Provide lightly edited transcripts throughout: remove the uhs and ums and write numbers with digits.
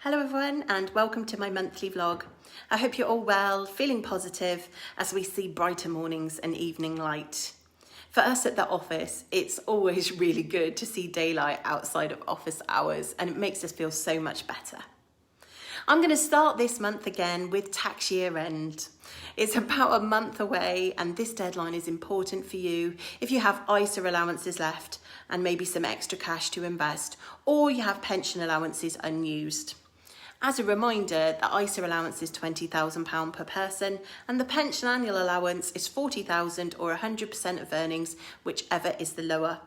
Hello everyone and welcome to my monthly vlog. I hope you're all well, feeling positive as we see brighter mornings and evening light. For us at the office, it's always really good to see daylight outside of office hours and it makes us feel so much better. I'm going to start this month again with tax year end. It's about a month away and this deadline is important for you if you have ISA allowances left and maybe some extra cash to invest, or you have pension allowances unused. As a reminder, the ISA allowance is £20,000 per person and the pension annual allowance is £40,000 or 100% of earnings, whichever is the lower.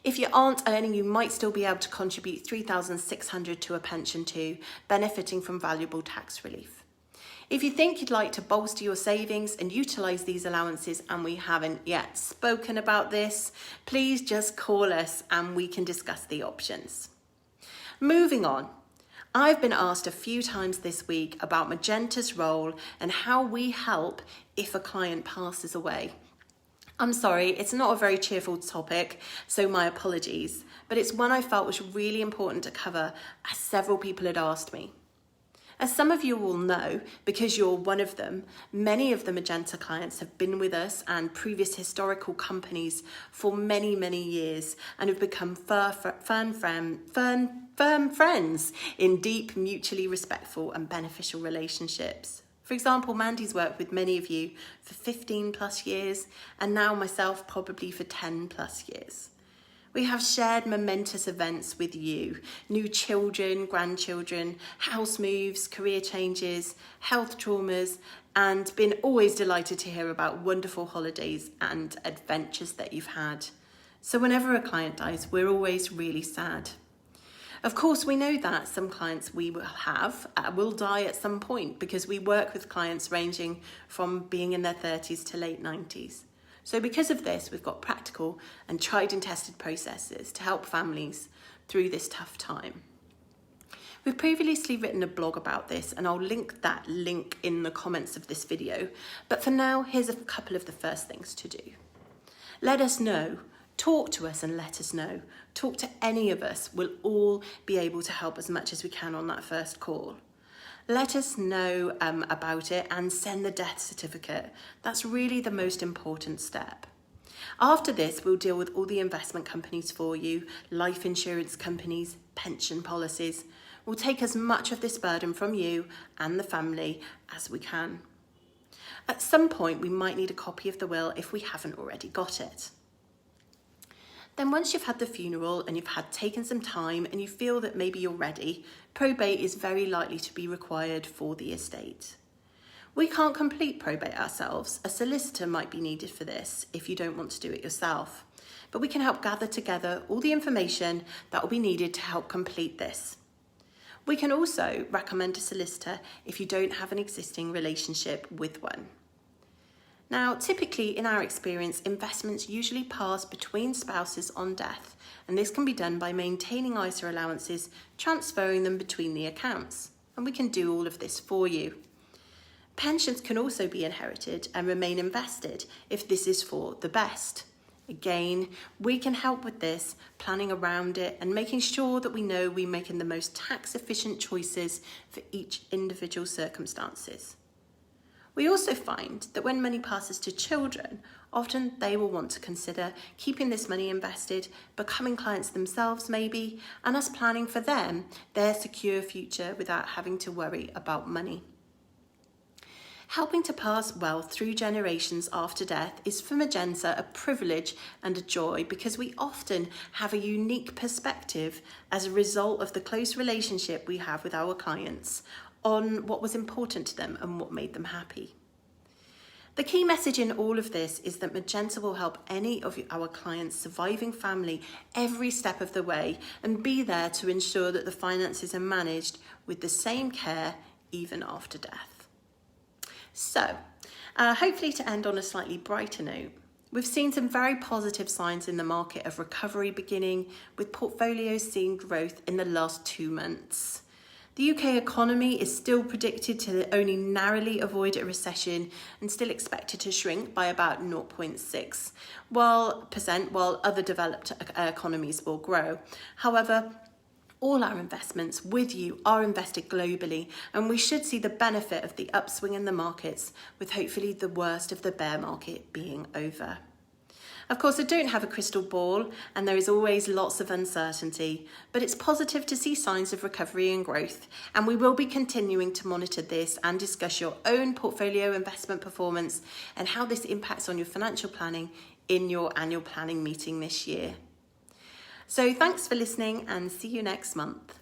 If you aren't earning, you might still be able to contribute £3,600 to a pension too, benefiting from valuable tax relief. If you think you'd like to bolster your savings and utilise these allowances and we haven't yet spoken about this, please just call us and we can discuss the options. Moving on. I've been asked a few times this week about Magenta's role and how we help if a client passes away. I'm sorry, it's not a very cheerful topic, so my apologies, but it's one I felt was really important to cover as several people had asked me. As some of you will know, because you're one of them, many of the Magenta clients have been with us and previous historical companies for many, many years and have become firm friends in deep, mutually respectful and beneficial relationships. For example, Mandy's worked with many of you for 15 plus years and now myself probably for 10 plus years. We have shared momentous events with you, new children, grandchildren, house moves, career changes, health traumas, and been always delighted to hear about wonderful holidays and adventures that you've had. So whenever a client dies, we're always really sad. Of course, we know that some clients we will die at some point because we work with clients ranging from being in their 30s to late 90s. So because of this, we've got practical and tried and tested processes to help families through this tough time. We've previously written a blog about this and I'll link that link in the comments of this video. But for now, here's a couple of the first things to do. Let us know. Talk to us and let us know. Talk to any of us. We'll all be able to help as much as we can on that first call. Let us know about it and send the death certificate. That's really the most important step. After this, we'll deal with all the investment companies for you, life insurance companies, pension policies. We'll take as much of this burden from you and the family as we can. At some point, we might need a copy of the will if we haven't already got it. Then once you've had the funeral and you've taken some time and you feel that maybe you're ready, probate is very likely to be required for the estate. We can't complete probate ourselves. A solicitor might be needed for this if you don't want to do it yourself. But we can help gather together all the information that will be needed to help complete this. We can also recommend a solicitor if you don't have an existing relationship with one. Now, typically in our experience, investments usually pass between spouses on death, and this can be done by maintaining ISA allowances, transferring them between the accounts, and we can do all of this for you. Pensions can also be inherited and remain invested if this is for the best. Again, we can help with this, planning around it and making sure that we know we're making the most tax efficient choices for each individual circumstances. We also find that when money passes to children, often they will want to consider keeping this money invested, becoming clients themselves maybe, and us planning for them their secure future without having to worry about money. Helping to pass wealth through generations after death is for Magenta a privilege and a joy because we often have a unique perspective as a result of the close relationship we have with our clients on what was important to them and what made them happy. The key message in all of this is that Magenta will help any of our clients' surviving family every step of the way and be there to ensure that the finances are managed with the same care even after death. So, hopefully to end on a slightly brighter note, we've seen some very positive signs in the market of recovery beginning, with portfolios seeing growth in the last 2 months. The UK economy is still predicted to only narrowly avoid a recession and still expected to shrink by about 0.6%, while other developed economies will grow. However, All our investments with you are invested globally, and we should see the benefit of the upswing in the markets, with hopefully the worst of the bear market being over. Of course, I don't have a crystal ball and there is always lots of uncertainty, but it's positive to see signs of recovery and growth, and we will be continuing to monitor this and discuss your own portfolio investment performance and how this impacts on your financial planning in your annual planning meeting this year. So thanks for listening and see you next month.